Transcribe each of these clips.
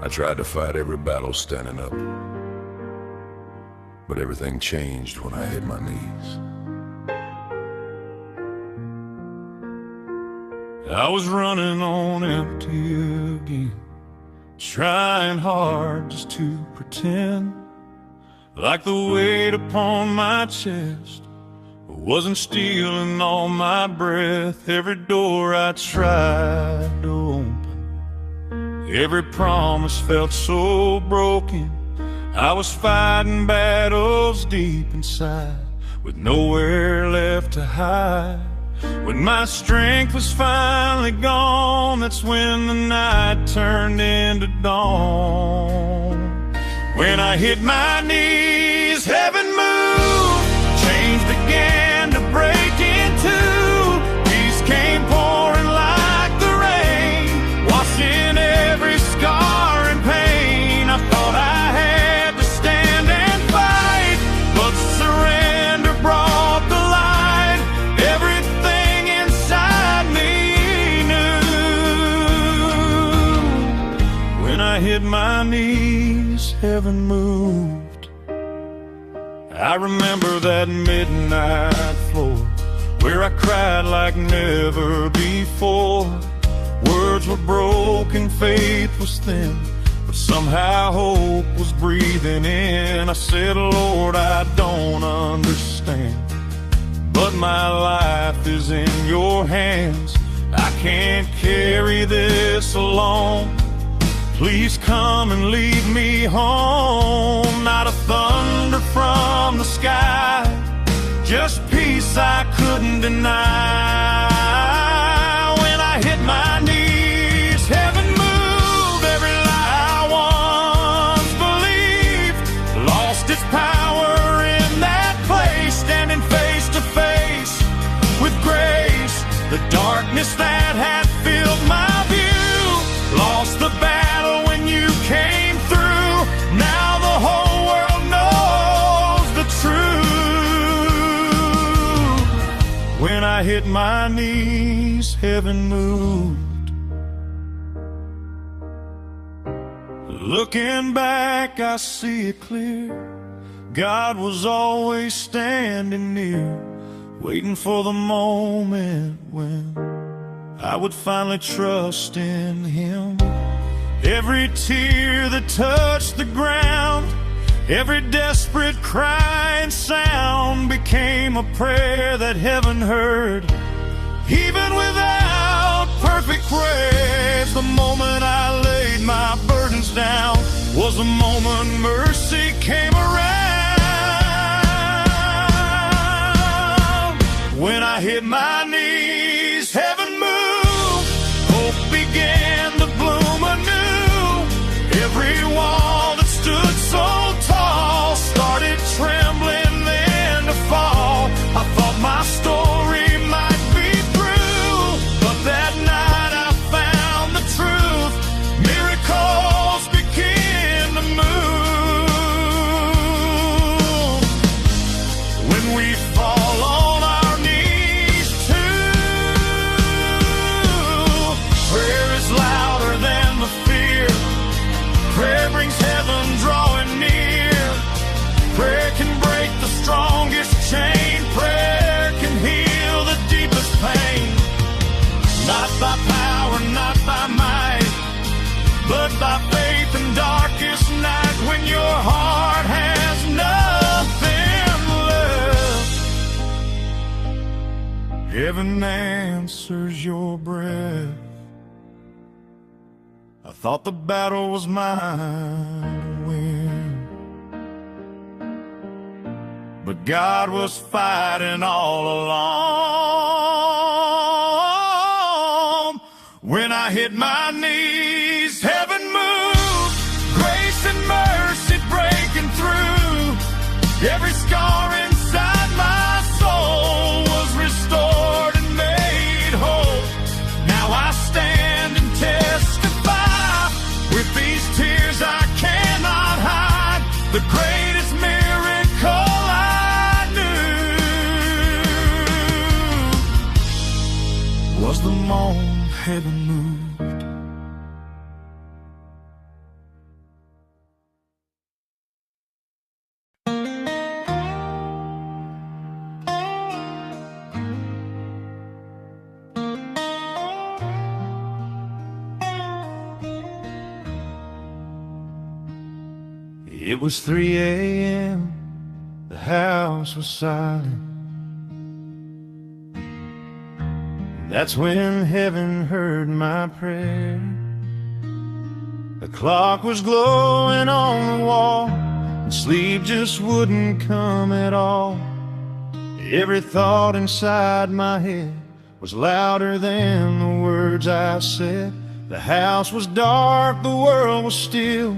I tried to fight every battle standing up, but everything changed when I hit my knees. I was running on empty again, trying hard just to pretend like the weight upon my chest wasn't stealing all my breath. Every door I tried to open, every promise felt so broken. I was fighting battles deep inside with nowhere left to hide. When my strength was finally gone, that's when the night turned into dawn. When I hit my knees, heaven moved, chains began to break in two. Peace came pouring like the rain, washing every scar and pain. I thought I had to stand and fight, but surrender brought the light. Everything inside me knew. When I hit my knees, heaven moved. I remember that midnight floor where I cried like never before. Words were broken, faith was thin, but somehow hope was breathing in. I said, Lord, I don't understand, but my life is in your hands. I can't carry this alone. Please come and lead me home. Not a thunder from the sky, just peace I couldn't deny. When I hit my knees, heaven moved. Every lie I once believed lost its power in that place. Standing face to face with grace, the darkness that had filled my view lost the battle when you came through. Now the whole world knows the truth. When I hit my knees, heaven moved. Looking back, I see it clear. God was always standing near, waiting for the moment when I would finally trust in Him. Every tear that touched the ground, every desperate cry and sound became a prayer that heaven heard, even without perfect praise. The moment I laid my burdens down was the moment mercy came around. When I hit my knees, heaven moved, hope began to bloom anew. Every wall that stood so tall started trembling then to fall. I thought my story might be through, but that night I found the truth. Miracles begin to move. When we fall on our knees too, prayer is louder than the fear. Prayer brings heaven drawing near. Prayer can break the strongest chain. Prayer can heal the deepest pain. Not by power, not by might, but by faith in darkest night. When your heart has nothing left, heaven answers your breath. I thought the battle was mine to win, but God was fighting all along. When I hit my knees, heaven moved, grace and mercy breaking through. Every scar inside my soul was restored and made whole. Now I stand and testify, with these tears I cannot hide, the greatest miracle I knew was the moment heaven moved. It was 3 a.m., the house was silent. That's when heaven heard my prayer. The clock was glowing on the wall, and sleep just wouldn't come at all. Every thought inside my head was louder than the words I said. The house was dark, the world was still,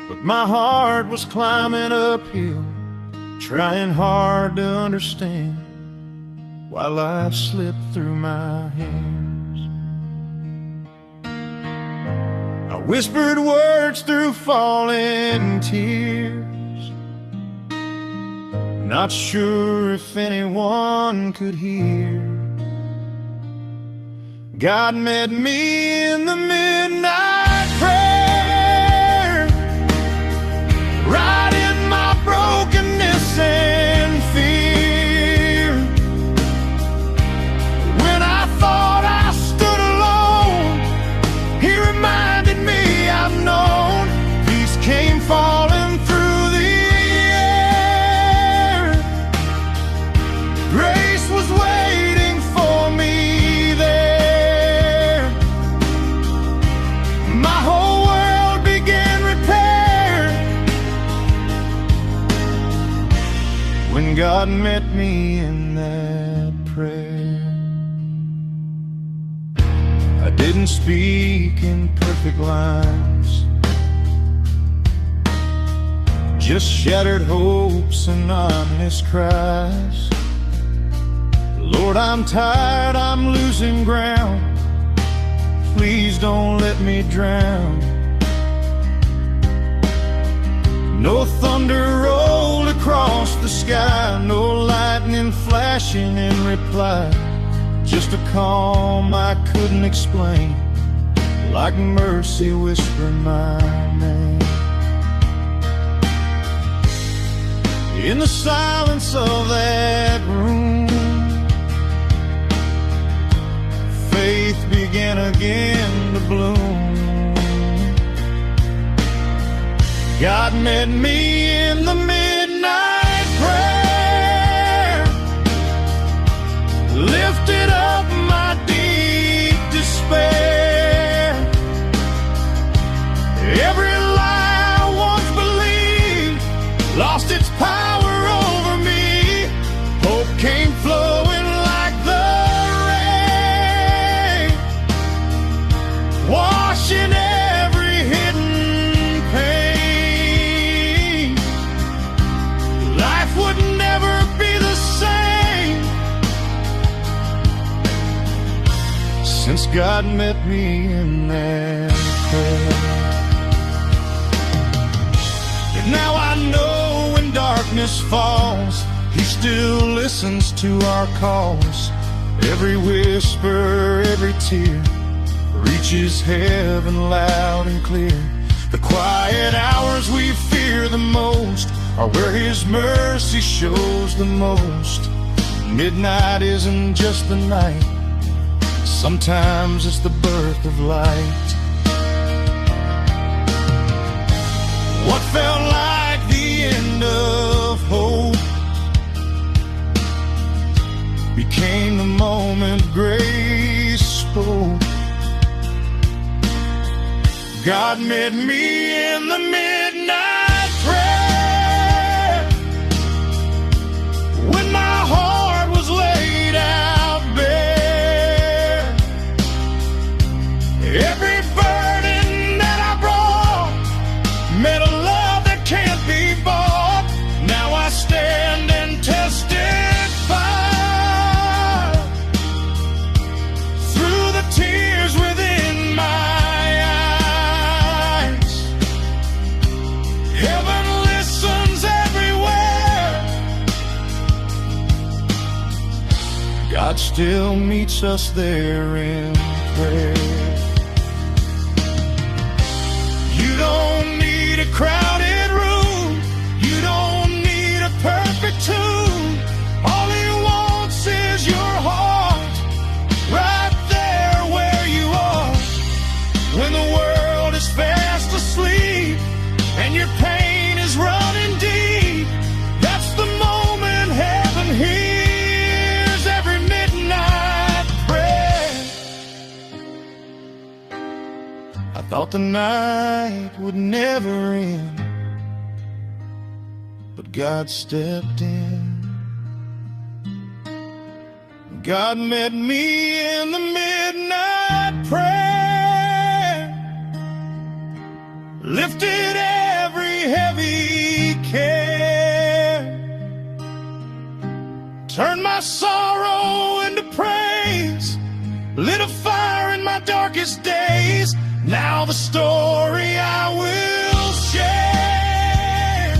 but my heart was climbing uphill, trying hard to understand why life slipped through my hands. I whispered words through falling tears, not sure if anyone could hear. God met me in the midnight prayer, right in my brokenness and fear. When I thought I stood alone, He reminded me I've known. Peace came falling through the air. Grace was waiting for me there. My whole world began repair when God met me in that prayer. I didn't speak in perfect lines, just shattered hopes and honest cries. Lord, I'm tired, I'm losing ground. Please don't let me drown. No thunder rolled across the sky, no lightning flashing in reply. Just a calm I couldn't explain, like mercy whispering my name. In the silence of that room, faith began again to bloom. God met me in the midnight prayer, lifted up my deep despair. Every lie I once believed lost its power over me. Hope came flowing like the rain, washing every hidden pain. Life would never be the same since God met me in that prayer. And now I know when darkness falls, He still listens to our calls. Every whisper, every tear reaches heaven loud and clear. The quiet hours we fear the most are where His mercy shows the most. Midnight isn't just the night, sometimes it's the birth of light. What felt like the end of hope became the moment grace spoke. God met me in the midnight prayer, when my heart was laid out bare. Every burden that I brought meant a love that can't be bought. Now I stand and testify through the tears within my eyes. Heaven listens everywhere. God still meets us there in prayer. You don't need a crowded room, you don't need a perfect tune. All He wants is your heart, right there where you are. When the world is fast asleep and your pain is I thought the night would never end, but God stepped in. God met me in the midnight prayer, lifted every heavy care, turned my sorrow into praise, lit a fire in my darkest days. Now the story I will share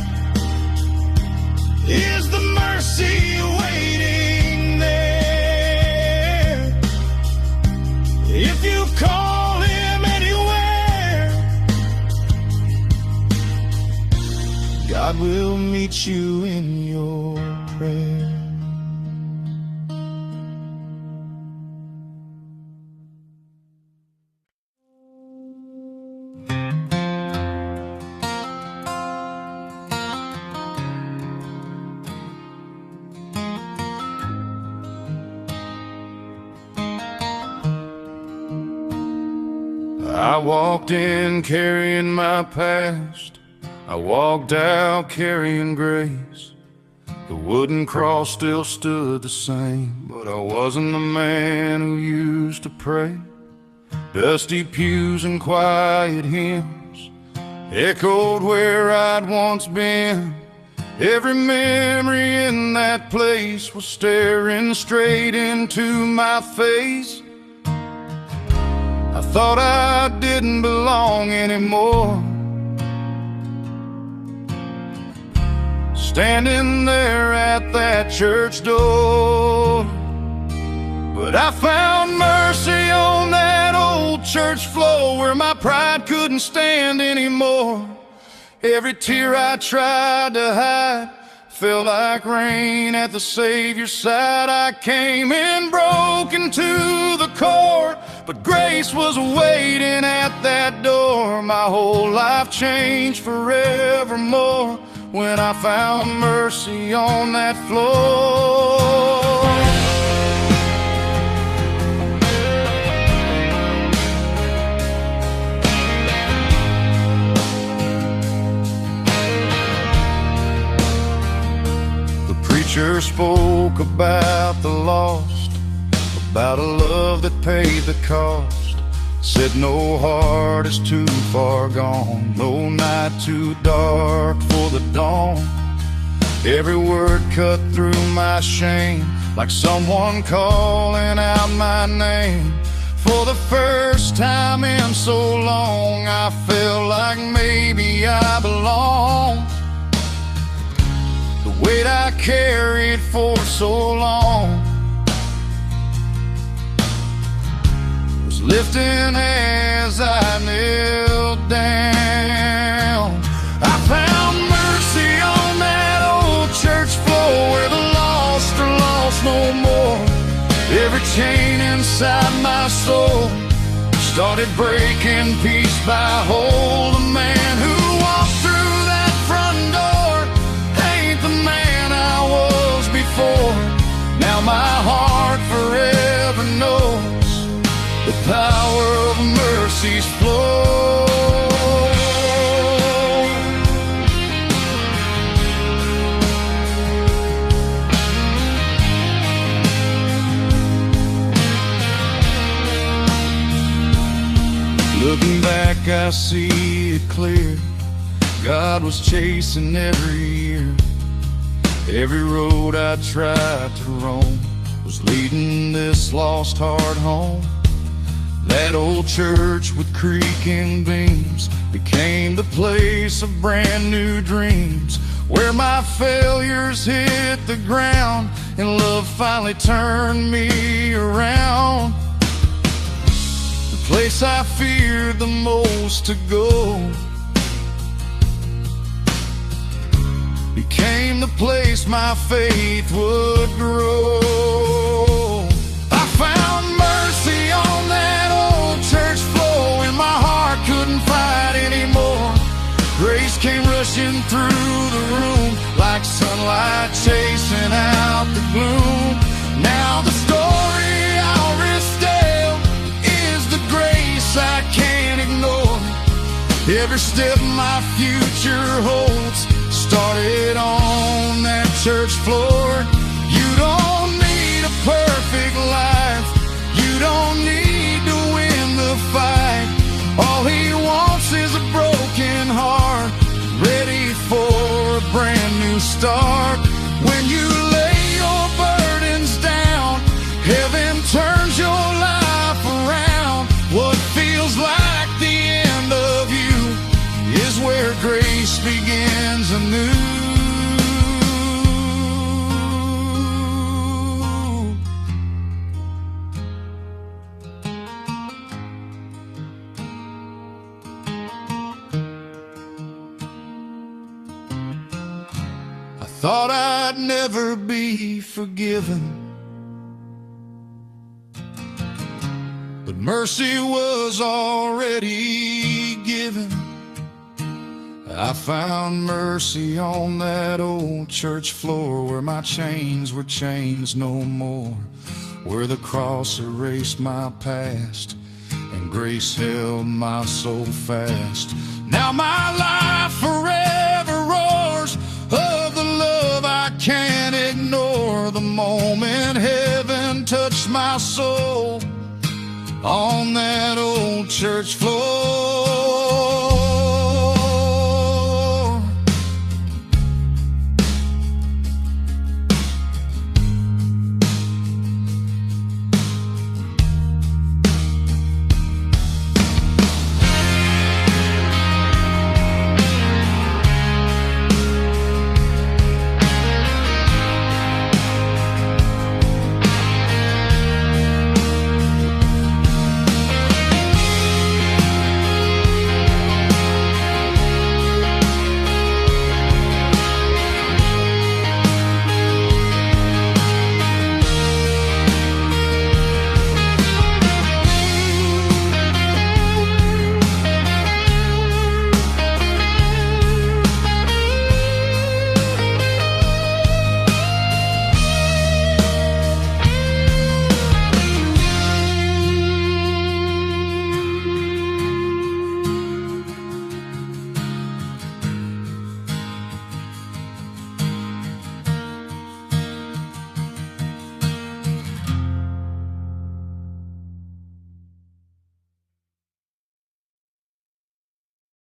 is the mercy waiting there. If you call him anywhere, God will meet you in your prayer. I walked in carrying my past, I walked out carrying grace. The wooden cross still stood the same, but I wasn't the man who used to pray. Dusty pews and quiet hymns echoed where I'd once been. Every memory in that place was staring straight into my face. I thought I didn't belong anymore, standing there at that church door. But I found mercy on that old church floor where my pride couldn't stand anymore. Every tear I tried to hide felt like rain at the Savior's side. I came in broken to the core, but grace was waiting at that door. My whole life changed forevermore when I found mercy on that floor. Preacher spoke about the lost, about a love that paid the cost. Said no heart is too far gone, no night too dark for the dawn. Every word cut through my shame, like someone calling out my name. For the first time in so long, I felt like maybe I belong. The weight I carried for so long was lifting as I knelt down. I found mercy on that old church floor where the lost are lost no more. Every chain inside my soul started breaking piece by whole. The man who walked through that front door ain't the man I was before. Now my heart forever knows the power of mercy's flow. Looking back, I see it clear. God was chasing every year. Every road I tried to roam was leading this lost heart home. That old church with creaking beams became the place of brand new dreams, where my failures hit the ground and love finally turned me around. The place I feared the most to go became the place my faith would grow. I found mercy on that old church floor when my heart couldn't fight anymore. Grace came rushing through the room like sunlight chasing out the gloom. Now the story I'll retell is the grace I came can't ignore. Every step my future holds started on that church floor. You don't need a perfect life. You don't need to win the fight. All he wants is a broken heart, ready for a brand new start. When you lay your burdens down, heaven turns your life around. What feels like the end of you is where grace begins anew. Thought I'd never be forgiven, but mercy was already given. I found mercy on that old church floor, where my chains were chains no more, where the cross erased my past and grace held my soul fast. Now my life forever roars of the love I can't ignore. The moment heaven touched my soul on that old church floor.